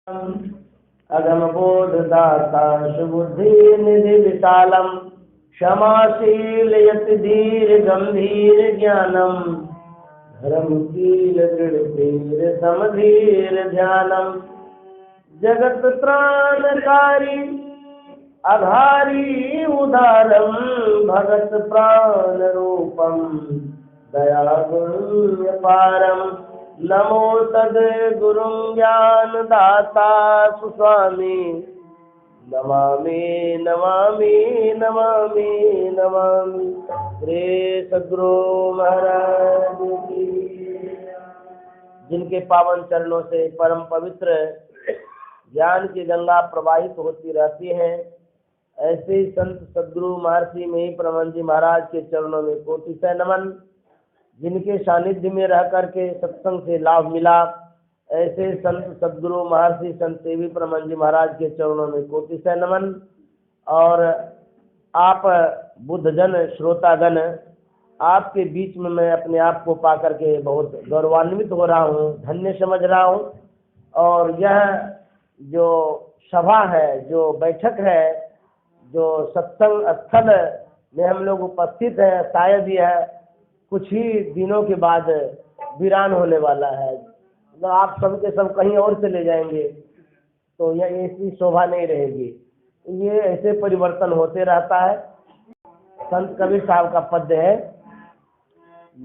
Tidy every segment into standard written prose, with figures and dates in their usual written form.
अगम बोधदाता सुबुद्धि निधि विशालम क्षमाशील यति धीर गंभीर ज्ञानम धर्मशील दृढ़ धीर समधीर ध्यानम जगत त्राणकारी आधारी उदारम भगत प्राण रूपम दया गुण्य पारम नमो सद्गुरुं ज्ञान दाता सुस्वामी नमामि नमामि नमामि नमामि श्री सद्गुरु महाराज की। जिनके पावन चरणों से परम पवित्र ज्ञान की गंगा प्रवाहित होती रहती है, ऐसे ही संत सद्गुरु महर्षि में परम जी महाराज के चरणों में कोटि नमन। जिनके सानिध्य में रह करके सत्संग से लाभ मिला, ऐसे संत सद्गुरु महर्षि संत सेवी परम जी महाराज के चरणों में कोटि नमन। और आप बुद्धजन श्रोतागण, आपके बीच में मैं अपने आप को पा करके बहुत गौरवान्वित हो रहा हूँ, धन्य समझ रहा हूँ। और यह जो सभा है, जो बैठक है, जो सत्संग स्थल में हम लोग उपस्थित हैं, शायद यह कुछ ही दिनों के बाद वीरान होने वाला है। मतलब आप सब के सब कहीं और चले जाएंगे तो यह ऐसी शोभा नहीं रहेगी। ये ऐसे परिवर्तन होते रहता है। संत कबीर साहब का पद्य है,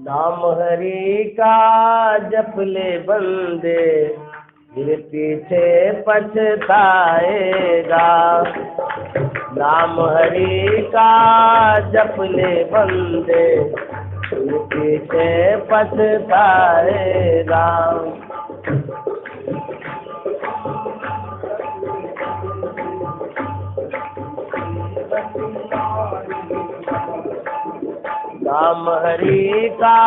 नाम हरि का जप ले बंदे फिर पीछे पछताएगा। नाम हरि का जप ले बंदे पीछे पछताएगा। नाम हरि का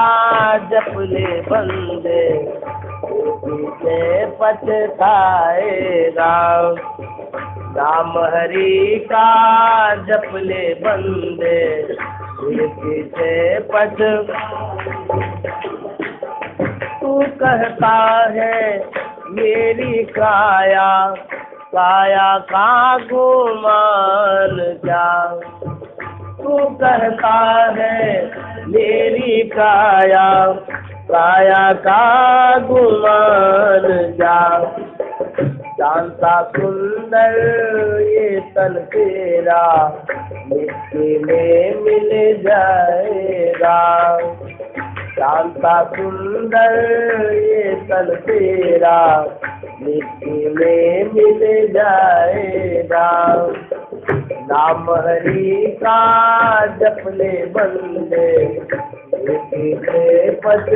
जप ले बंदे पीछे पछताएगा। नाम हरि का जप ले बंदे पीछे पछ। तू कहता है मेरी काया काया का गुमान क्या। तू कहता है मेरी काया काया का गुमान क्या। जानता सुंदर ये तन तेरा मिट्टी में मिल जाएगा। जानता सुंदर ये तन तेरा मिट्टी में मिल जाएगा। नाम हरि का जप ले बंदे पीछे पछ।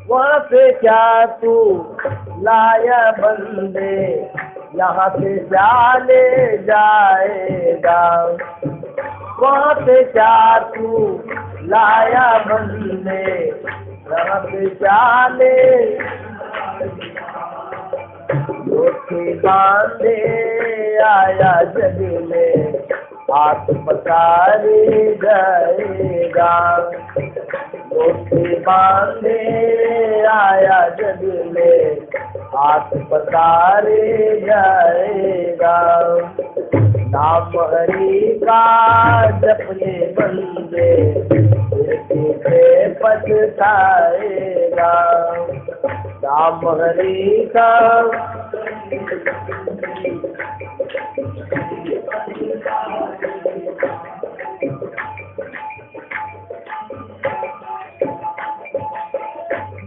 वहाँ से क्या तू लाया बंदे यहाँ से क्या ले जाएगा। वहाँ से क्या तू लाया बंदे यहाँ से क्या ले। लोठी बांधे आया जग में हाथ पसारे जाएगा। लोठी बांधे आया जग में हाथ पसारे जाएगा। नाम हरि का जप ले बंदे पीछे पछताएगा। नाम हरि का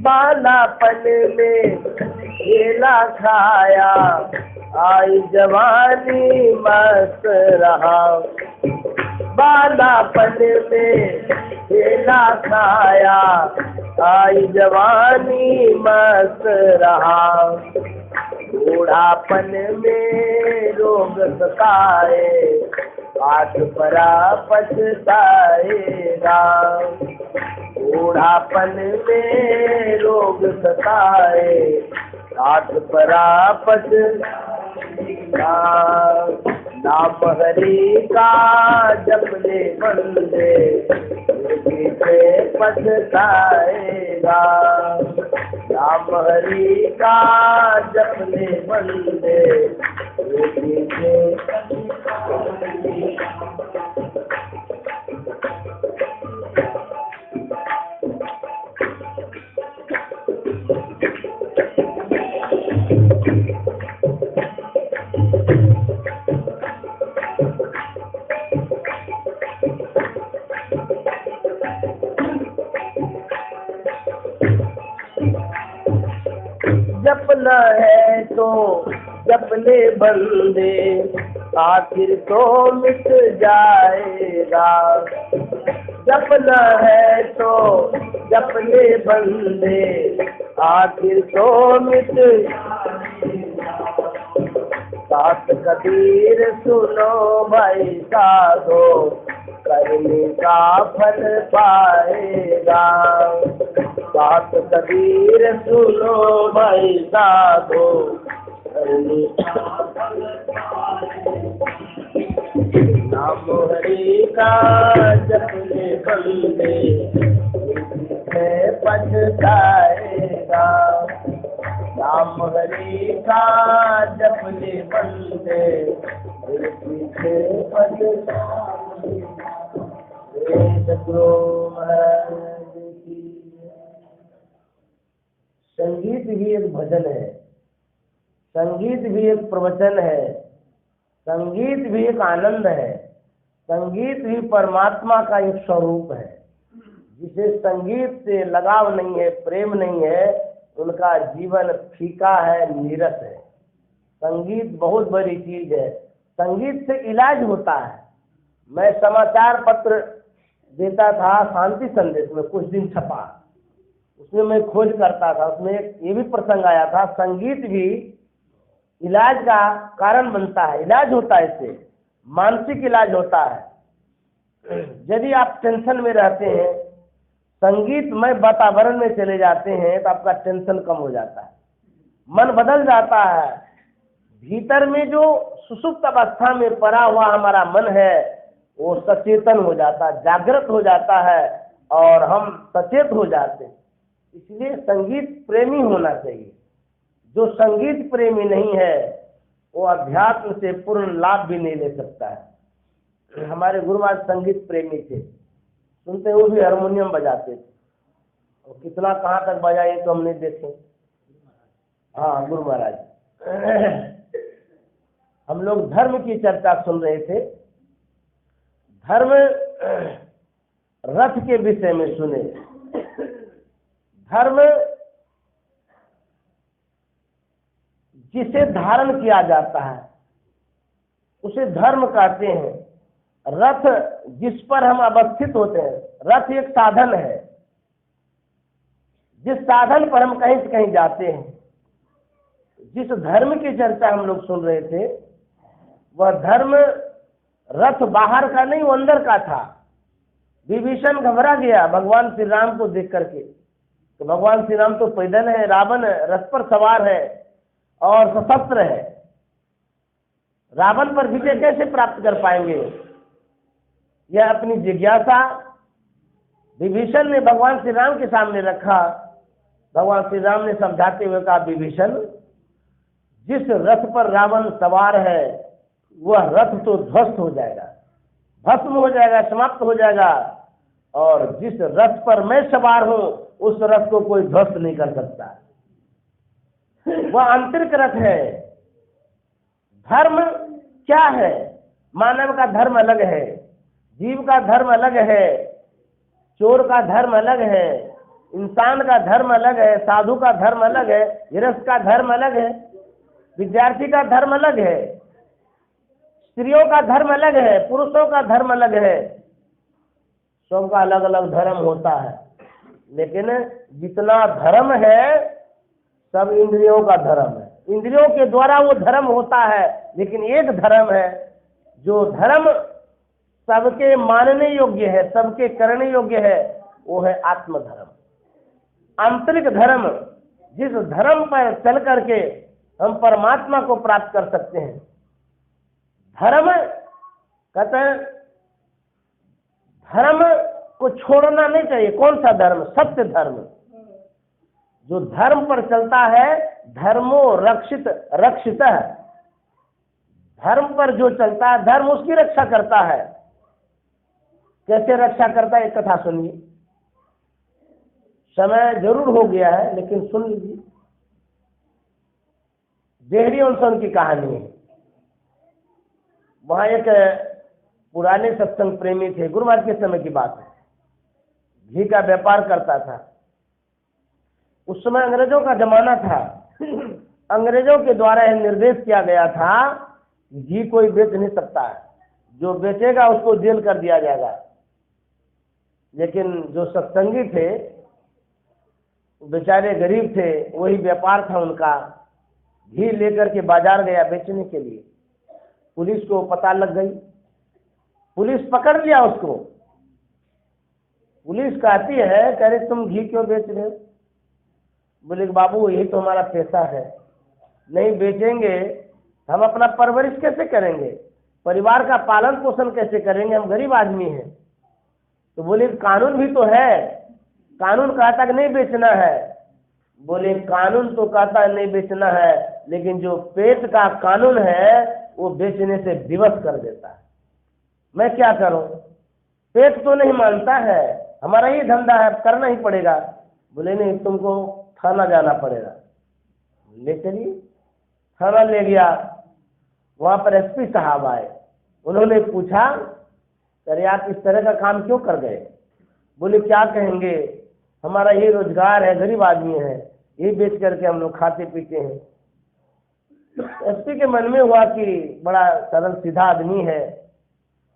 बालापन में खेला खाया आई जवानी मस्त रहा। बालापन में खेला खाया आई जवानी मस्त रहा। बूढ़ापन में रोग सताए आठ परा पछताएगा। बूढ़ापन में रोग सताए आठ परापत नाम हरि का जपने बंदे पीछे पछताएगा। नाम हरि का जपने बंदे पीछे जपना है तो जपने बंदे आखिर तो मिट जाएगा। जपना है तो जपने बंदे आखिर तो मिट। सात कबीर सुनो भाई साधो करने का फल पाएगा। सात कबीर सुनो भाई साधो करने का फल पाएगा। नाम हरि का जपने बंदे पीछे पछताएगा। नाम हरि का जपने बंदे पीछे पछताएगा। संगीत भी एक भजन है, संगीत भी एक प्रवचन है, संगीत भी एक आनंद है, संगीत भी परमात्मा का एक स्वरूप है। जिसे संगीत से लगाव नहीं है, प्रेम नहीं है, उनका जीवन फीका है, नीरस है। संगीत बहुत बड़ी चीज है। संगीत से इलाज होता है। मैं समाचार पत्र देता था शांति संदेश में, कुछ दिन छपा, उसमें मैं खोज करता था। उसमें ये भी प्रसंग आया था, संगीत भी इलाज का कारण बनता है, इलाज होता है, इससे मानसिक इलाज होता है। यदि आप टेंशन में रहते हैं, संगीतमय वातावरण में चले जाते हैं तो आपका टेंशन कम हो जाता है, मन बदल जाता है। भीतर में जो सुसुप्त अवस्था में पड़ा हुआ हमारा मन है वो सचेतन हो जाता है, जागृत हो जाता है और हम सचेत हो जाते हैं। इसलिए संगीत प्रेमी होना चाहिए। जो संगीत प्रेमी नहीं है वो अध्यात्म से पूर्ण लाभ भी नहीं ले सकता है। हमारे गुरु महाराज संगीत प्रेमी थे, सुनते वो भी हारमोनियम बजाते थे, और कितना कहाँ तक बजाए तो हमने देखे। हाँ, गुरु महाराज। हम लोग धर्म की चर्चा सुन रहे थे, धर्म रथ के विषय में सुने। धर्म जिसे धारण किया जाता है उसे धर्म कहते हैं। रथ जिस पर हम अवस्थित होते हैं, रथ एक साधन है। जिस साधन पर हम कहीं से कहीं जाते हैं, जिस धर्म की चर्चा हम लोग सुन रहे थे, वह धर्म रथ बाहर का नहीं, वो अंदर का था। विभीषण घबरा गया भगवान श्री राम को देख करके, तो भगवान श्री राम तो पैदल है, रावण रथ पर सवार है और सशस्त्र है। रावण पर विजय कैसे प्राप्त कर पाएंगे? यह अपनी जिज्ञासा विभीषण ने भगवान श्री राम के सामने रखा। भगवान श्री राम ने समझाते हुए कहा, विभीषण, जिस रथ पर रावण सवार है वह रथ तो ध्वस्त हो जाएगा, भस्म हो जाएगा, समाप्त हो जाएगा, और जिस रथ पर मैं सवार हूं उस रथ को कोई ध्वस्त नहीं कर सकता। वह आंतरिक रथ है। धर्म क्या है? मानव का धर्म अलग है, जीव का धर्म अलग है, चोर का धर्म अलग है, इंसान का धर्म अलग है, साधु का धर्म अलग है, गृहस्थ का धर्म अलग है, विद्यार्थी का धर्म अलग है, स्त्रियों का धर्म अलग है, पुरुषों का धर्म अलग है। सबका अलग अलग धर्म होता है, लेकिन जितना धर्म है सब इंद्रियों का धर्म है। इंद्रियों के द्वारा वो धर्म होता है, लेकिन एक धर्म है जो धर्म सबके मानने योग्य है, सबके करने योग्य है, वो है आत्मधर्म। आंतरिक धर्म जिस धर्म पर चल करके हम परमात्मा को प्राप्त कर सकते हैं। धर्म कहते हैं, धर्म को छोड़ना नहीं चाहिए। कौन सा धर्म? सत्य धर्म। जो धर्म पर चलता है, धर्मो रक्षित रक्षित है। धर्म पर जो चलता है, धर्म उसकी रक्षा करता है। कैसे रक्षा करता है, एक कथा सुनिए। समय जरूर हो गया है, लेकिन सुन लीजिए। देहरी अनशन की कहानी है। वहां एक पुराने सत्संग प्रेमी थे, गुरु महाराज के समय की बात है। घी का व्यापार करता था। उस समय अंग्रेजों का जमाना था। अंग्रेजों के द्वारा यह निर्देश किया गया था, घी कोई बेच नहीं सकता है, जो बेचेगा उसको जेल कर दिया जाएगा। लेकिन जो सत्संगी थे, बेचारे गरीब थे, वही व्यापार था उनका। घी लेकर के बाजार गया बेचने के लिए। पुलिस को पता लग गई, पुलिस पकड़ लिया उसको। पुलिस कहती है, कह रहे तुम घी क्यों बेच रहे हो? बोले बाबू यही तो हमारा पैसा है, नहीं बेचेंगे हम अपना परवरिश कैसे करेंगे, परिवार का पालन पोषण कैसे करेंगे, हम गरीब आदमी हैं। तो बोले कानून भी तो है, कानून कहता कि नहीं बेचना है। बोले कानून तो कहता है नहीं बेचना है, लेकिन जो पेट का कानून है वो बेचने से विवश कर देता है। मैं क्या करूं, पेट तो नहीं मानता है, हमारा ही धंधा है, करना ही पड़ेगा। बोले नहीं तुमको थाना जाना पड़ेगा। ले चलिए। थाना ले गया। वहां पर एसपी साहब आए। उन्होंने पूछा, अरे आप इस तरह का काम क्यों कर गए? बोले क्या कहेंगे, हमारा ये रोजगार है, गरीब आदमी है, यही बेच करके हम लोग खाते पीते हैं। एसपी के मन में हुआ कि बड़ा सरल सीधा आदमी है।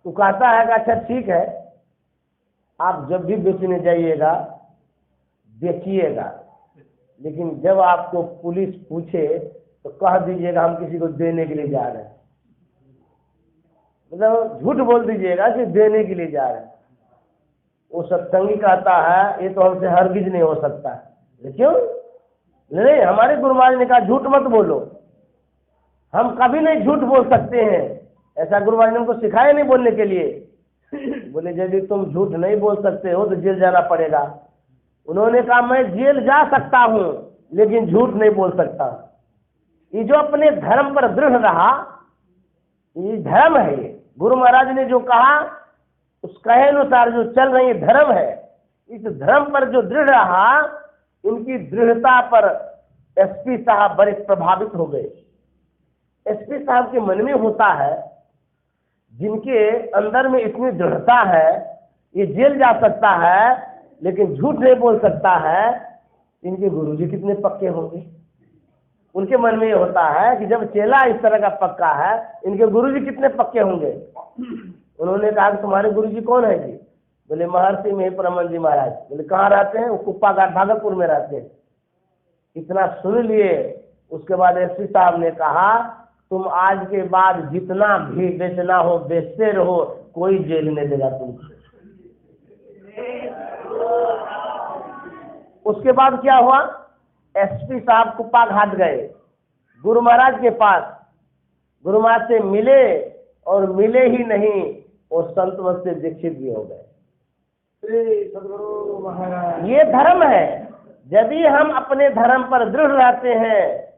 तो कहता है कि अच्छा ठीक है, आप जब भी बेचने जाइएगा बेचिएगा, लेकिन जब आपको पुलिस पूछे तो कह दीजिएगा हम किसी को देने के लिए जा रहे हैं। मतलब झूठ बोल दीजिएगा कि देने के लिए जा रहे हैं। वो सत्संगी कहता है ये तो हमसे हरगिज नहीं हो सकता। क्यों? नहीं, हमारे गुरु महाराज ने कहा झूठ मत बोलो, हम कभी नहीं झूठ बोल सकते हैं। ऐसा गुरु महाराज ने हमको सिखाया नहीं बोलने के लिए। बोले यदि तुम झूठ नहीं बोल सकते हो तो जेल जाना पड़ेगा। उन्होंने कहा मैं जेल जा सकता हूं, लेकिन झूठ नहीं बोल सकता। ये जो अपने धर्म पर दृढ़ रहा, ये धर्म है। ये गुरु महाराज ने जो कहा उस कहे अनुसार जो चल रही धर्म है। इस धर्म पर जो दृढ़ रहा, इनकी दृढ़ता पर एसपी साहब बड़े प्रभावित हो गए। एसपी साहब के मन में होता है, जिनके अंदर में इतनी दृढ़ता है, ये जेल जा सकता है लेकिन झूठ नहीं बोल सकता है, इनके गुरुजी कितने पक्के होंगे। उनके मन में ये होता है कि जब चेला इस तरह का पक्का है, इनके गुरुजी कितने पक्के होंगे। उन्होंने कहा कि तुम्हारे गुरुजी कौन है जी? बोले महर्षि में परमहंस जी महाराज। बोले कहाँ रहते हैं? वो कुप्पा घाट भागलपुर में रहते हैं। इतना सुन लिए। उसके बाद एसपी साहब ने कहा तुम आज के बाद जितना भी बेचना हो बेचते रहो, कोई जेल नहीं देगा तुमको। उसके बाद क्या हुआ? एसपी साहब कुप्पा घाट गए गुरु महाराज के पास। गुरु महाराज से मिले और मिले ही नहीं, और संत मत से दीक्षित भी हो गए। सदगुरु महाराज, ये धर्म है। यदि हम अपने धर्म पर दृढ़ रहते हैं,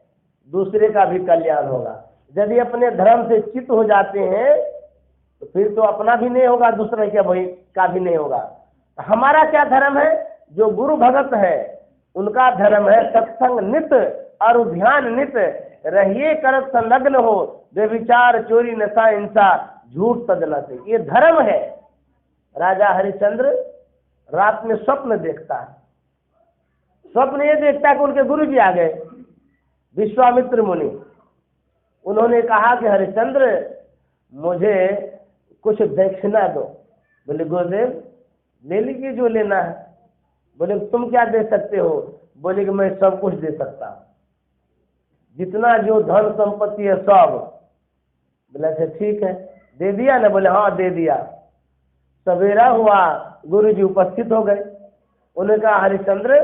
दूसरे का भी कल्याण होगा। यदि अपने धर्म से चित हो जाते हैं तो फिर तो अपना भी नहीं होगा, दूसरे के भाई का भी नहीं होगा। हमारा क्या धर्म है? जो गुरु भगत है उनका धर्म है सत्संग नित और ध्यान नित रहिए करत संलग्न हो, बेविचार चोरी नशा हिंसा झूठ सजना से। ये धर्म है। राजा हरिश्चंद्र रात में स्वप्न देखता है। स्वप्न ये देखता है कि उनके गुरु जी आ गए, विश्वामित्र मुनि। उन्होंने कहा कि हरिश्चंद्र मुझे कुछ दक्षिणा दो। बोले गुरुदेव ले लीजिए जो लेना है। बोले तुम क्या दे सकते हो? बोले कि मैं सब कुछ दे सकता हूँ, जितना जो धन संपत्ति है सब। बोले अच्छा ठीक है, दे दिया ना? बोले हाँ दे दिया। सवेरा हुआ, गुरु जी उपस्थित हो गए। उन्होंने कहा हरिश्चंद्र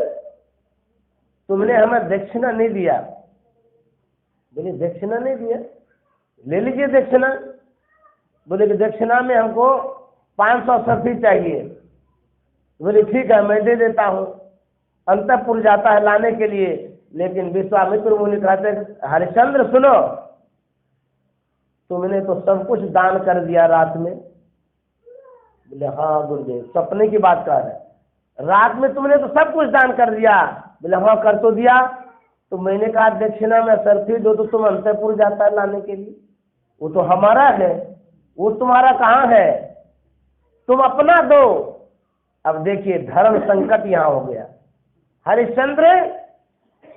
तुमने हमें दक्षिणा नहीं दिया। बोले दक्षिणा नहीं दिया, ले लीजिए दक्षिणा। बोले कि दक्षिणा में हमको 500 सफी चाहिए। बोले ठीक है मैं दे देता हूँ। अंतपुर जाता है लाने के लिए, लेकिन विश्वामित्र मुनि कहते हरिश्चंद्र सुनो, तुमने तो सब कुछ दान कर दिया रात में। बोले हाँ गुरुदेव, सपने की बात कर रहे, रात में तुमने तो सब कुछ दान कर दिया। बोले हाँ कर तो दिया। तो मैंने कहा दक्षिणा में सरफी दो, तो तुम अंतपुर जाता है लाने के लिए, वो तो हमारा है, वो तुम्हारा कहाँ है, तुम अपना दो। अब देखिए धर्म संकट यहाँ हो गया। हरिश्चंद्र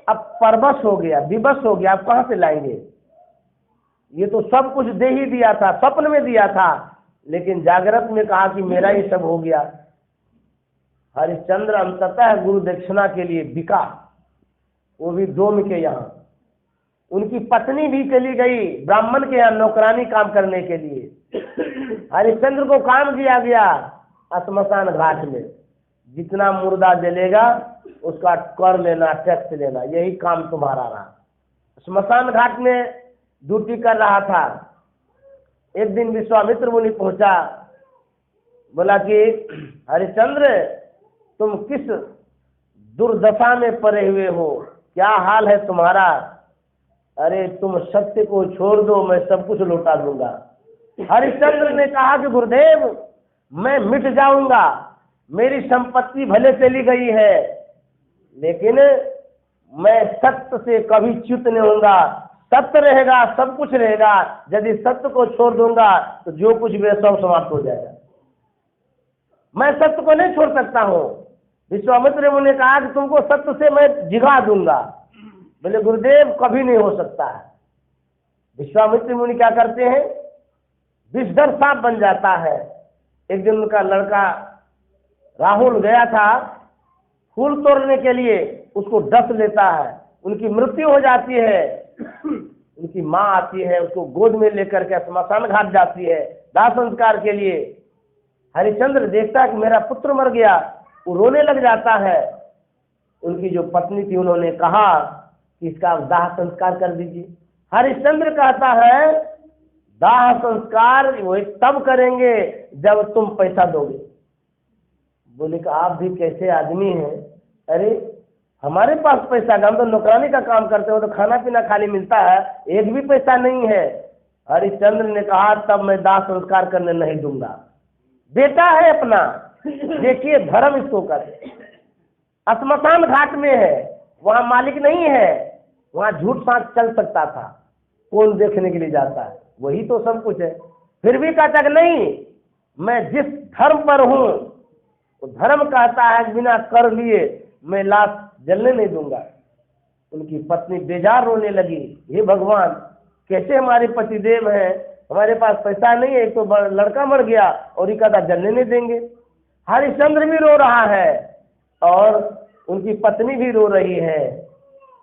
अब परवश हो गया, विवश हो गया, आप कहाँ से लाएंगे? ये तो सब कुछ दे ही दिया था, स्वप्न में दिया था, लेकिन जागृत में कहा कि मेरा ही सब हो गया। हरिश्चंद्र अंततः गुरु दक्षिणा के लिए बिका, वो भी डोम के यहाँ। उनकी पत्नी भी चली गई ब्राह्मण के यहाँ नौकरानी काम करने के लिए। हरिश्चंद्र को काम दिया गया श्मशान घाट में, जितना मुर्दा जलेगा उसका कर लेना, टैक्स लेना, यही काम तुम्हारा रहा। श्मशान घाट में ड्यूटी कर रहा था। एक दिन विश्वामित्र मुनि पहुंचा, बोला कि हरिश्चंद्र तुम किस दुर्दशा में पड़े हुए हो, क्या हाल है तुम्हारा? अरे तुम सत्य को छोड़ दो, मैं सब कुछ लौटा दूंगा। हरिश्चंद्र ने कहा कि गुरुदेव मैं मिट जाऊंगा, मेरी संपत्ति भले चली गई है, लेकिन मैं सत्य से कभी च्युत नहीं होऊंगा। सत्य रहेगा, सब कुछ रहेगा। यदि सत्य को छोड़ दूंगा तो जो कुछ भी सब समाप्त हो जाएगा। मैं सत्य को नहीं छोड़ सकता हूँ। विश्वामित्र मुनि ने कहा कि तुमको सत्य से मैं जिगा दूंगा। बोले गुरुदेव कभी नहीं हो सकता है। विश्वामित्र मुनि क्या करते हैं, विषधर सांप बन जाता है। एक दिन उनका लड़का राहुल गया था फूल तोड़ने के लिए, उसको डस लेता है, उनकी मृत्यु हो जाती है। उनकी माँ आती है, उसको गोद में लेकर के श्मशान घाट जाती है दाह संस्कार के लिए। हरिश्चंद्र देखता है कि मेरा पुत्र मर गया, वो रोने लग जाता है। उनकी जो पत्नी थी उन्होंने कहा कि इसका दाह संस्कार कर दीजिए। हरिश्चंद्र कहता है दाह संस्कार वही तब करेंगे जब तुम पैसा दोगे। बोले कि आप भी कैसे आदमी हैं, अरे हमारे पास पैसा, हम तो नौकरानी का काम करते हो, तो खाना पीना खाली मिलता है, एक भी पैसा नहीं है। हरिश्चंद्र ने कहा तब मैं दाह संस्कार करने नहीं दूंगा। बेटा है अपना, देखिए धर्म इसको करे। श्मशान घाट में है, वहाँ मालिक नहीं है, वहाँ झूठ साँच चल सकता था, कौन देखने के लिए जाता है, वही तो सब कुछ है। फिर भी कहता कि नहीं, मैं जिस धर्म पर हूँ वो धर्म कहता है बिना कर लिए मैं लाश जलने नहीं दूंगा। उनकी पत्नी बेजार रोने लगी, हे भगवान कैसे हमारे पतिदेव हैं, हमारे पास पैसा नहीं है, एक तो लड़का मर गया और ये कहता जलने नहीं देंगे। हरिश्चंद्र भी रो रहा है और उनकी पत्नी भी रो रही है।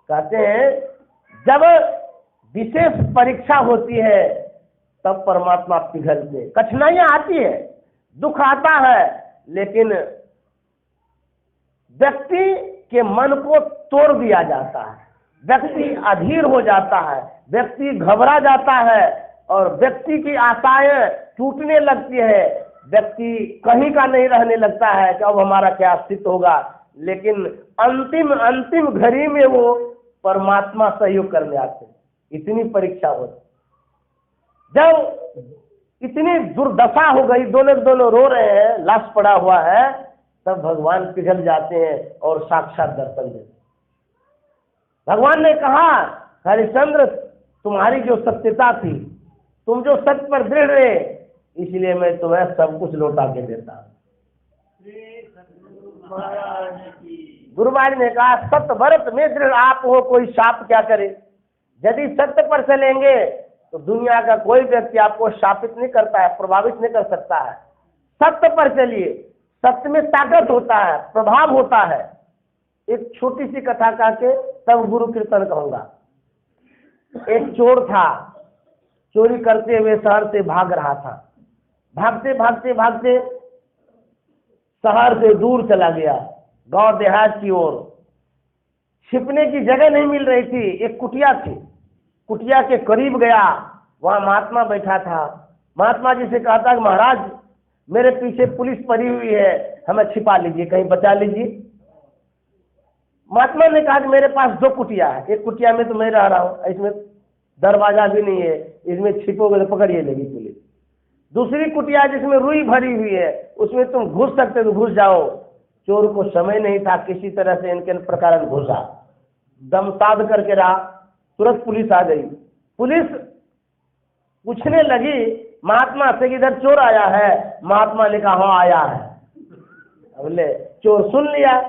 कहते हैं जब विशेष परीक्षा होती है तब परमात्मा पिघलते, कठिनाइयां आती है, दुख आता है, लेकिन व्यक्ति के मन को तोड़ दिया जाता है, व्यक्ति अधीर हो जाता है, व्यक्ति घबरा जाता है और व्यक्ति की आशाएं टूटने लगती है। व्यक्ति कहीं का नहीं रहने लगता है कि अब हमारा क्या अस्तित्व होगा, लेकिन अंतिम घड़ी में वो परमात्मा सहयोग करने आते हैं। इतनी परीक्षा होती, जब इतनी दुर्दशा हो गई, दोनों रो रहे हैं, लाश पड़ा हुआ है, तब भगवान पिघल जाते हैं और साक्षात दर्शन देते। भगवान ने कहा हरिश्चंद्र तुम्हारी जो सत्यता थी, तुम जो सत्य पर दृढ़ रहे, इसलिए मैं तुम्हें सब कुछ लौटा के देता। गुरु महाराज ने कहा सत्य भरत में दृढ़ आप हो, कोई शाप क्या करे। यदि सत्य पर चलेंगे तो दुनिया का कोई व्यक्ति आपको शापित नहीं करता है, प्रभावित नहीं कर सकता है। सत्य पर चलिए, सत्य में ताकत होता है, प्रभाव होता है। एक छोटी सी कथा कह के तब गुरु कीर्तन कहूंगा। एक चोर था, चोरी करते हुए शहर से भाग रहा था। भागते भागते भागते शहर से दूर चला गया, गांव देहात की ओर। छिपने की जगह नहीं मिल रही थी। एक कुटिया थी, कुटिया के करीब गया, वहां महात्मा बैठा था। महात्मा जी से कहता कि महाराज मेरे पीछे पुलिस पड़ी हुई है, हमें छिपा लीजिए, कहीं बचा लीजिए। महात्मा ने कहा कि मेरे पास 2 कुटिया है, एक कुटिया में तो मैं रह रहा हूँ, इसमें दरवाजा भी नहीं है, इसमें छिपोगे तो पकड़िए लेगी पुलिस। दूसरी कुटिया जिसमें रुई भरी हुई है, उसमें तुम घुस सकते तो घुस जाओ। चोर को समय नहीं था, किसी तरह से इनके प्रकार घुसा, दमसाद करके रहा। तुरंत पुलिस आ गई। पुलिस पूछने लगी महात्मा से कि इधर चोर आया है। महात्मा ने कहा हाँ आया है। बोले चोर सुन लिया।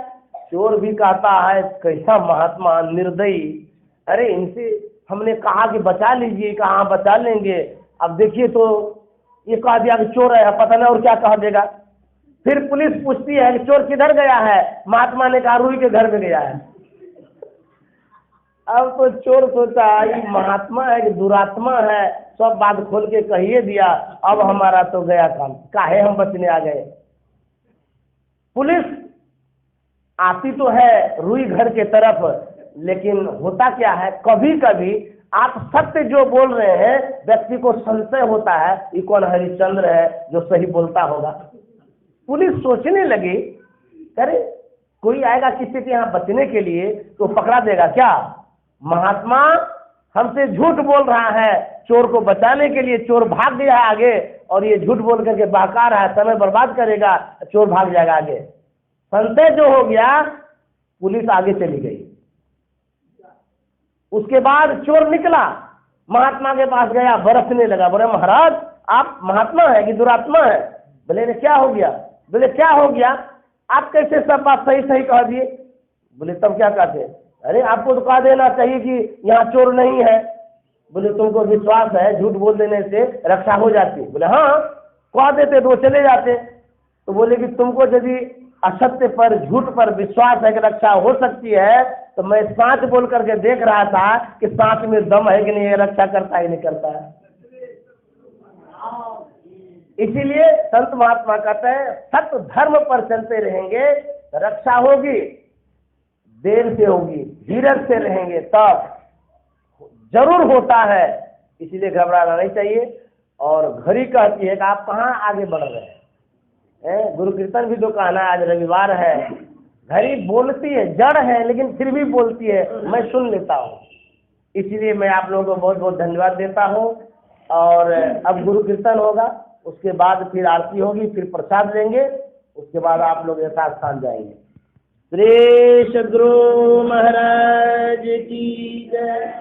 चोर भी कहता है कैसा महात्मा निर्दयी, अरे इनसे हमने कहा कि बचा लीजिए, कहाँ बचा लेंगे, अब देखिए तो ये कह दिया कि चोर है, पता नहीं और क्या कह देगा। फिर पुलिस पूछती है कि चोर किधर गया है। महात्मा ने कहा रुई के घर में गया है। अब तो चोर सोचा ये महात्मा है कि दुरात्मा है, सब बात खोल के कहिए दिया, अब हमारा तो गया काम, काहे हम बचने आ गए। पुलिस आती तो है रुई घर के तरफ, लेकिन होता क्या है कभी कभी आप सत्य जो बोल रहे हैं व्यक्ति को संशय होता है, ये कौन हरिश्चंद्र है जो सही बोलता होगा। पुलिस सोचने लगी अरे कोई आएगा किसी के यहाँ बचने के लिए तो पकड़ा देगा क्या। महात्मा हमसे झूठ बोल रहा है चोर को बचाने के लिए, चोर भाग गया है आगे और ये झूठ बोल करके बहका रहा है, समय बर्बाद करेगा, चोर भाग जाएगा आगे। संशय जो हो गया पुलिस आगे चली गई। उसके बाद चोर निकला, महात्मा के पास गया, बरसने लगा, बोले महाराज आप महात्मा है कि दुरात्मा है। बोले क्या हो गया। बोले क्या हो गया, आप कैसे सब बात सही सही कह दिए। बोले तब क्या कहते, अरे आपको तो कह देना चाहिए कि यहाँ चोर नहीं है। बोले तुमको विश्वास है झूठ बोल देने से रक्षा हो जाती। बोले हाँ कह देते तो चले जाते। तो बोले कि तुमको यदि असत्य पर झूठ पर विश्वास है कि रक्षा हो सकती है, तो मैं सांच बोल करके देख रहा था कि सांच में दम है कि नहीं, रक्षा करता है नहीं करता है। इसीलिए संत महात्मा कहते हैं सत्य धर्म पर चलते रहेंगे तो रक्षा होगी, देर से होगी, धीरज से रहेंगे तब जरूर होता है। इसीलिए घबराना नहीं चाहिए। और घड़ी कहती है कि आप कहाँ आगे बढ़ रहे हैं। गुरु कीर्तन भी तो कहना है, आज रविवार है। घड़ी बोलती है, जड़ है लेकिन फिर भी बोलती है, मैं सुन लेता हूँ। इसलिए मैं आप लोगों को बहुत बहुत धन्यवाद देता हूँ। और अब गुरु कीर्तन होगा, उसके बाद फिर आरती होगी, फिर प्रसाद लेंगे, उसके बाद आप लोग यथास्थान जाएंगे। श्री सद्गुरु महाराज की जय।